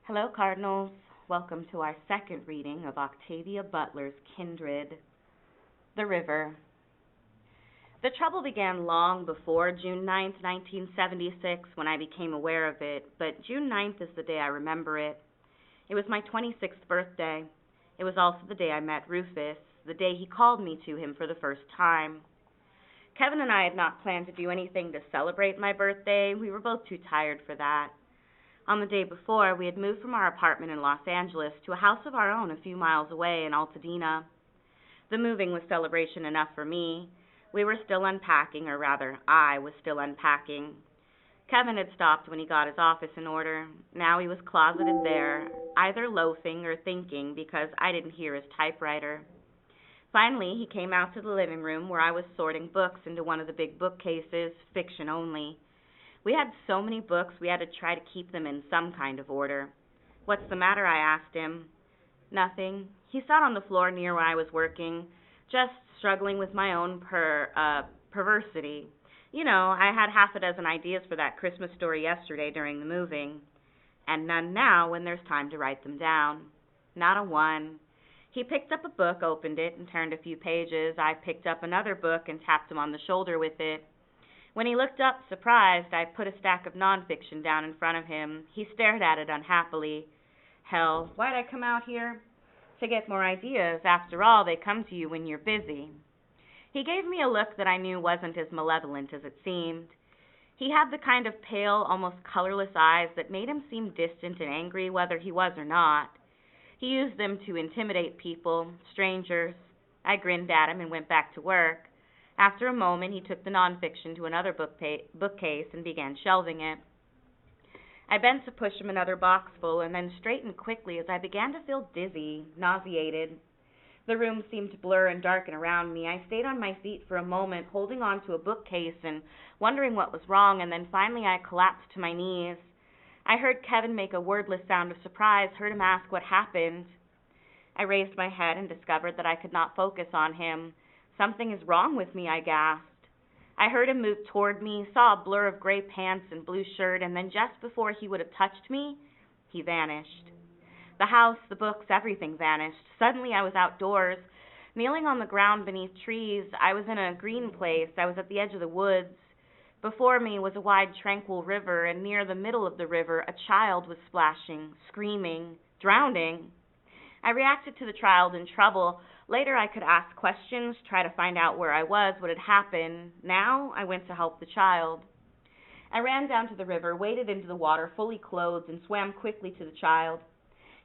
Hello, Cardinals. Welcome to our second reading of Octavia Butler's Kindred The River. The trouble began long before June 9th, 1976, when I became aware of it, but June 9th is the day I remember it. It was my 26th birthday. It was also the day I met Rufus, the day he called me to him for the first time. Kevin and I had not planned to do anything to celebrate my birthday. We were both too tired for that. On the day before, we had moved from our apartment in Los Angeles to a house of our own a few miles away in Altadena. The moving was celebration enough for me. We were still unpacking, or rather, I was still unpacking. Kevin had stopped when he got his office in order. Now he was closeted there, either loafing or thinking because I didn't hear his typewriter. Finally, he came out to the living room where I was sorting books into one of the big bookcases, fiction only. We had so many books, we had to try to keep them in some kind of order. "What's the matter?" I asked him. "Nothing." He sat on the floor near where I was working, just struggling with my own perversity. I had half a dozen ideas for that Christmas story yesterday during the moving, and none now when there's time to write them down. Not a one. He picked up a book, opened it, and turned a few pages. I picked up another book and tapped him on the shoulder with it. When he looked up, surprised, I put a stack of nonfiction down in front of him. He stared at it unhappily. Hell, why'd I come out here? To get more ideas. After all, they come to you when you're busy. He gave me a look that I knew wasn't as malevolent as it seemed. He had the kind of pale, almost colorless eyes that made him seem distant and angry whether he was or not. He used them to intimidate people, strangers. I grinned at him and went back to work. After a moment, he took the nonfiction to another bookcase and began shelving it. I bent to push him another box full and then straightened quickly as I began to feel dizzy, nauseated. The room seemed to blur and darken around me. I stayed on my feet for a moment, holding on to a bookcase and wondering what was wrong, and then finally I collapsed to my knees. I heard Kevin make a wordless sound of surprise, heard him ask what happened. I raised my head and discovered that I could not focus on him. "Something is wrong with me," I gasped. I heard him move toward me, saw a blur of gray pants and blue shirt, and then just before he would have touched me, he vanished. The house, the books, everything vanished. Suddenly I was outdoors, kneeling on the ground beneath trees. I was in a green place. I was at the edge of the woods. Before me was a wide, tranquil river, and near the middle of the river a child was splashing, screaming, drowning. I reacted to the child in trouble. Later I could ask questions, try to find out where I was, what had happened. Now I went to help the child. I ran down to the river, waded into the water, fully clothed, and swam quickly to the child.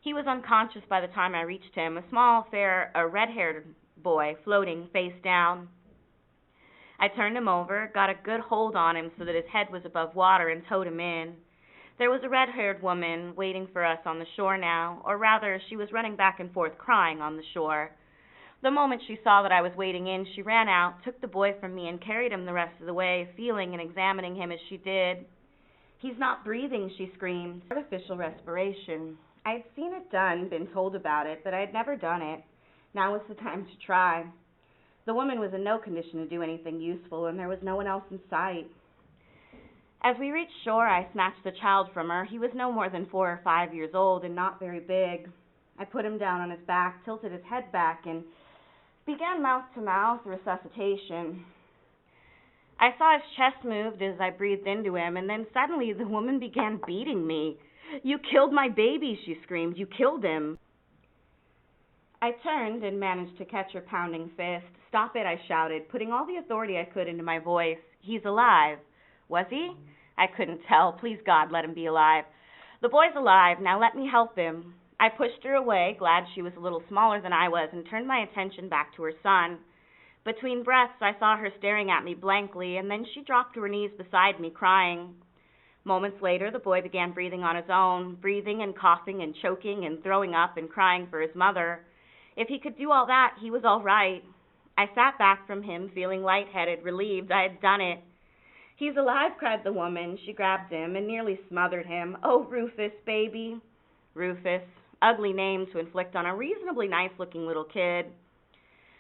He was unconscious by the time I reached him, a small, fair, red-haired boy floating face down. I turned him over, got a good hold on him so that his head was above water, and towed him in. There was a red-haired woman waiting for us on the shore now, or rather, she was running back and forth crying on the shore. The moment she saw that I was wading in, she ran out, took the boy from me, and carried him the rest of the way, feeling and examining him as she did. "He's not breathing," she screamed. Artificial respiration. I had seen it done, been told about it, but I had never done it. Now was the time to try. The woman was in no condition to do anything useful, and there was no one else in sight. As we reached shore, I snatched the child from her. He was no more than 4 or 5 years old and not very big. I put him down on his back, tilted his head back, and began mouth-to-mouth resuscitation. I saw his chest moved as I breathed into him, and then suddenly the woman began beating me. "You killed my baby," she screamed. "You killed him." I turned and managed to catch her pounding fist. "Stop it," I shouted, putting all the authority I could into my voice. "He's alive." Was he? I couldn't tell. Please, God, let him be alive. "The boy's alive. Now let me help him." I pushed her away, glad she was a little smaller than I was, and turned my attention back to her son. Between breaths, I saw her staring at me blankly, and then she dropped to her knees beside me, crying. Moments later, the boy began breathing on his own, breathing and coughing and choking and throwing up and crying for his mother. If he could do all that, he was all right. I sat back from him, feeling lightheaded, relieved I had done it. "He's alive," cried the woman. She grabbed him and nearly smothered him. "Oh, Rufus, baby." Rufus. Ugly name to inflict on a reasonably nice-looking little kid.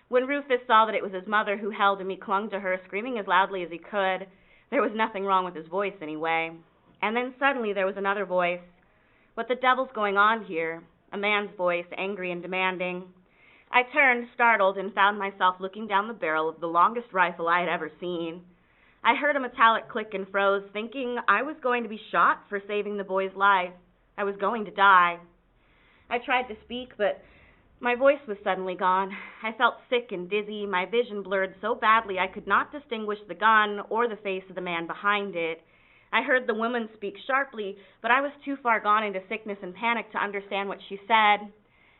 When Rufus saw that it was his mother who held him, he clung to her, screaming as loudly as he could. There was nothing wrong with his voice, anyway. And then suddenly there was another voice. What the devil's going on here? A man's voice, angry and demanding. I turned, startled, and found myself looking down the barrel of the longest rifle I had ever seen. I heard a metallic click and froze, thinking I was going to be shot for saving the boy's life. I was going to die. I tried to speak, but my voice was suddenly gone. I felt sick and dizzy, my vision blurred so badly I could not distinguish the gun or the face of the man behind it. I heard the woman speak sharply, but I was too far gone into sickness and panic to understand what she said.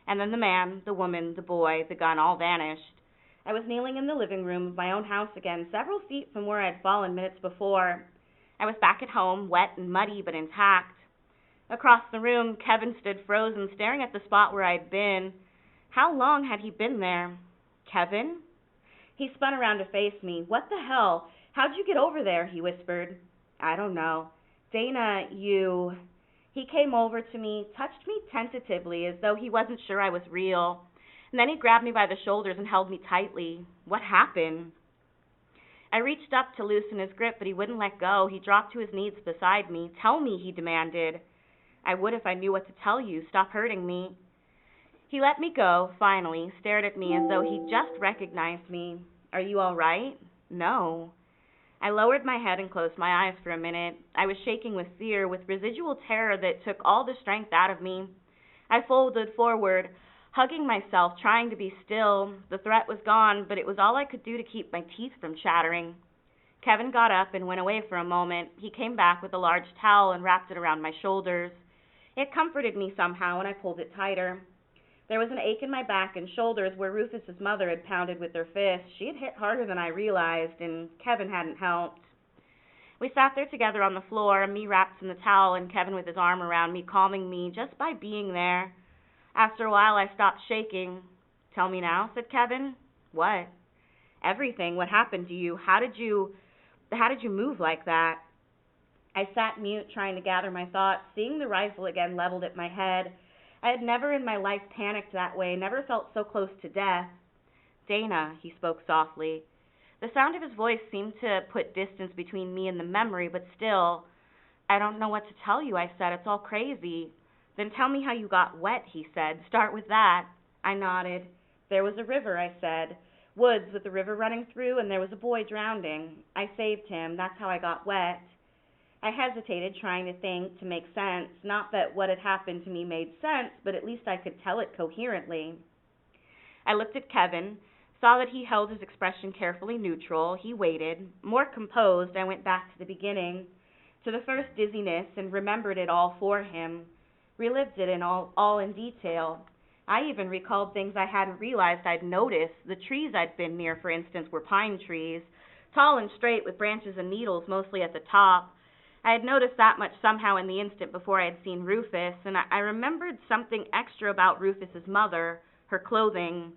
And then the man, the woman, the boy, the gun all vanished. I was kneeling in the living room of my own house again, several feet from where I had fallen minutes before. I was back at home, wet and muddy but intact. Across the room, Kevin stood frozen, staring at the spot where I had been. How long had he been there? Kevin? He spun around to face me. What the hell? How'd you get over there? He whispered. I don't know. Dana, you... He came over to me, touched me tentatively as though he wasn't sure I was real. And then he grabbed me by the shoulders and held me tightly. What happened? I reached up to loosen his grip, but he wouldn't let go. He dropped to his knees beside me. Tell me, he demanded. I would if I knew what to tell you. Stop hurting me. He let me go, finally, stared at me as though he just recognized me. Are you all right? No. I lowered my head and closed my eyes for a minute. I was shaking with fear, with residual terror that took all the strength out of me. I folded forward, hugging myself, trying to be still. The threat was gone, but it was all I could do to keep my teeth from chattering. Kevin got up and went away for a moment. He came back with a large towel and wrapped it around my shoulders. It comforted me somehow, and I pulled it tighter. There was an ache in my back and shoulders where Rufus's mother had pounded with her fist. She had hit harder than I realized, and Kevin hadn't helped. We sat there together on the floor, me wrapped in the towel and Kevin with his arm around me, calming me just by being there. After a while, I stopped shaking. Tell me now, said Kevin. What? Everything. What happened to you? How did you move like that? I sat mute, trying to gather my thoughts, seeing the rifle again leveled at my head. I had never in my life panicked that way, never felt so close to death. Dana, he spoke softly. The sound of his voice seemed to put distance between me and the memory, but still, I don't know what to tell you, I said. It's all crazy. Then tell me how you got wet, he said. Start with that. I nodded. There was a river, I said. Woods with the river running through, and there was a boy drowning. I saved him. That's how I got wet. I hesitated, trying to think, to make sense. Not that what had happened to me made sense, but at least I could tell it coherently. I looked at Kevin, saw that he held his expression carefully neutral. He waited. More composed, I went back to the beginning, to the first dizziness, and remembered it all for him, relived it in all in detail. I even recalled things I hadn't realized I'd noticed. The trees I'd been near, for instance, were pine trees, tall and straight with branches and needles mostly at the top. I had noticed that much somehow in the instant before I had seen Rufus, and I remembered something extra about Rufus's mother, her clothing.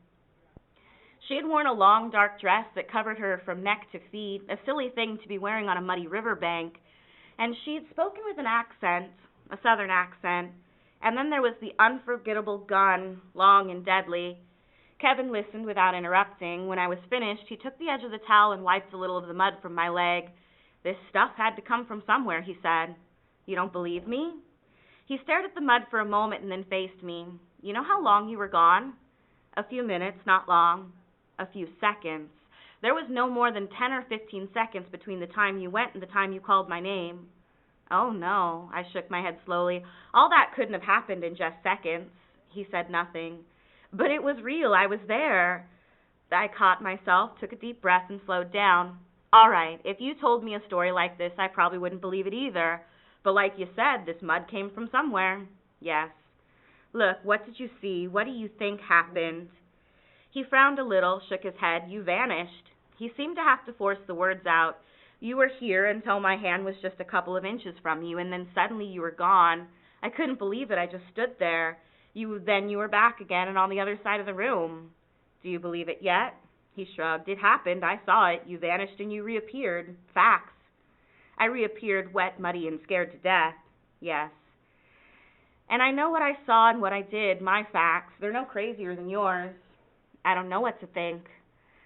She had worn a long, dark dress that covered her from neck to feet, a silly thing to be wearing on a muddy riverbank, and she had spoken with an accent, a southern accent, and then there was the unforgettable gun, long and deadly. Kevin listened without interrupting. When I was finished, he took the edge of the towel and wiped a little of the mud from my leg. This stuff had to come from somewhere, he said. You don't believe me? He stared at the mud for a moment and then faced me. You know how long you were gone? A few minutes, not long. A few seconds. There was no more than 10 or 15 seconds between the time you went and the time you called my name. Oh, no, I shook my head slowly. All that couldn't have happened in just seconds. He said nothing. But it was real. I was there. I caught myself, took a deep breath, and slowed down. All right, if you told me a story like this, I probably wouldn't believe it either. But like you said, this mud came from somewhere. Yes. Look, what did you see? What do you think happened? He frowned a little, shook his head. You vanished. He seemed to have to force the words out. You were here until my hand was just a couple of inches from you, and then suddenly you were gone. I couldn't believe it. I just stood there. Then you were back again and on the other side of the room. Do you believe it yet? He shrugged. It happened. I saw it. You vanished and you reappeared. Facts. I reappeared wet, muddy, and scared to death. Yes. And I know what I saw and what I did. My facts. They're no crazier than yours. I don't know what to think.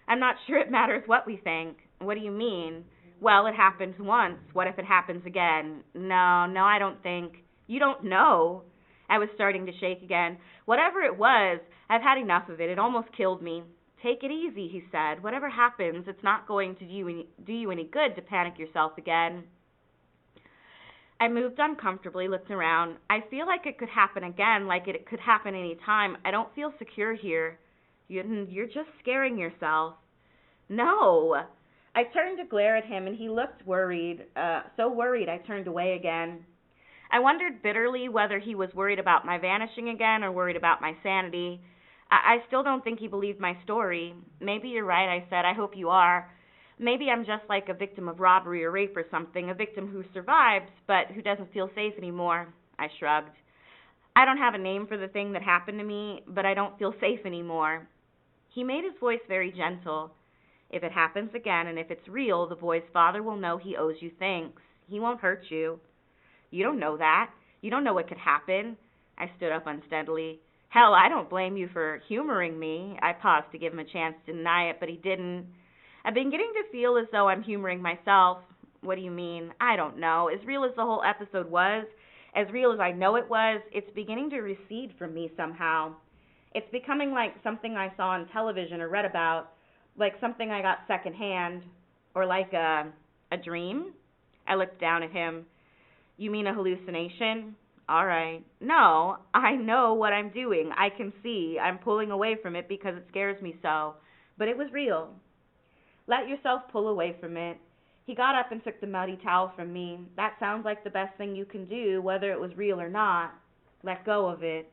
I'm not sure it matters what we think. What do you mean? Well, it happened once. What if it happens again? No, I don't think. You don't know. I was starting to shake again. Whatever it was, I've had enough of it. It almost killed me. Take it easy, he said. Whatever happens, it's not going to do you any good to panic yourself again. I moved uncomfortably, looked around. I feel like it could happen again, like it could happen any time. I don't feel secure here. You're just scaring yourself. No. I turned to glare at him, and he looked worried. So worried I turned away again. I wondered bitterly whether he was worried about my vanishing again or worried about my sanity. I still don't think he believed my story. Maybe you're right, I said. I hope you are. Maybe I'm just like a victim of robbery or rape or something, a victim who survives but who doesn't feel safe anymore. I shrugged. I don't have a name for the thing that happened to me, but I don't feel safe anymore. He made his voice very gentle. If it happens again and if it's real, the boy's father will know he owes you thanks. He won't hurt you. You don't know that. You don't know what could happen. I stood up unsteadily. Hell, I don't blame you for humoring me. I paused to give him a chance to deny it, but he didn't. I've been getting to feel as though I'm humoring myself. What do you mean? I don't know. As real as the whole episode was, as real as I know it was, it's beginning to recede from me somehow. It's becoming like something I saw on television or read about, like something I got secondhand, or like a dream. I looked down at him. You mean a hallucination? All right. No, I know what I'm doing. I can see. I'm pulling away from it because it scares me so. But it was real. Let yourself pull away from it. He got up and took the muddy towel from me. That sounds like the best thing you can do, whether it was real or not. Let go of it.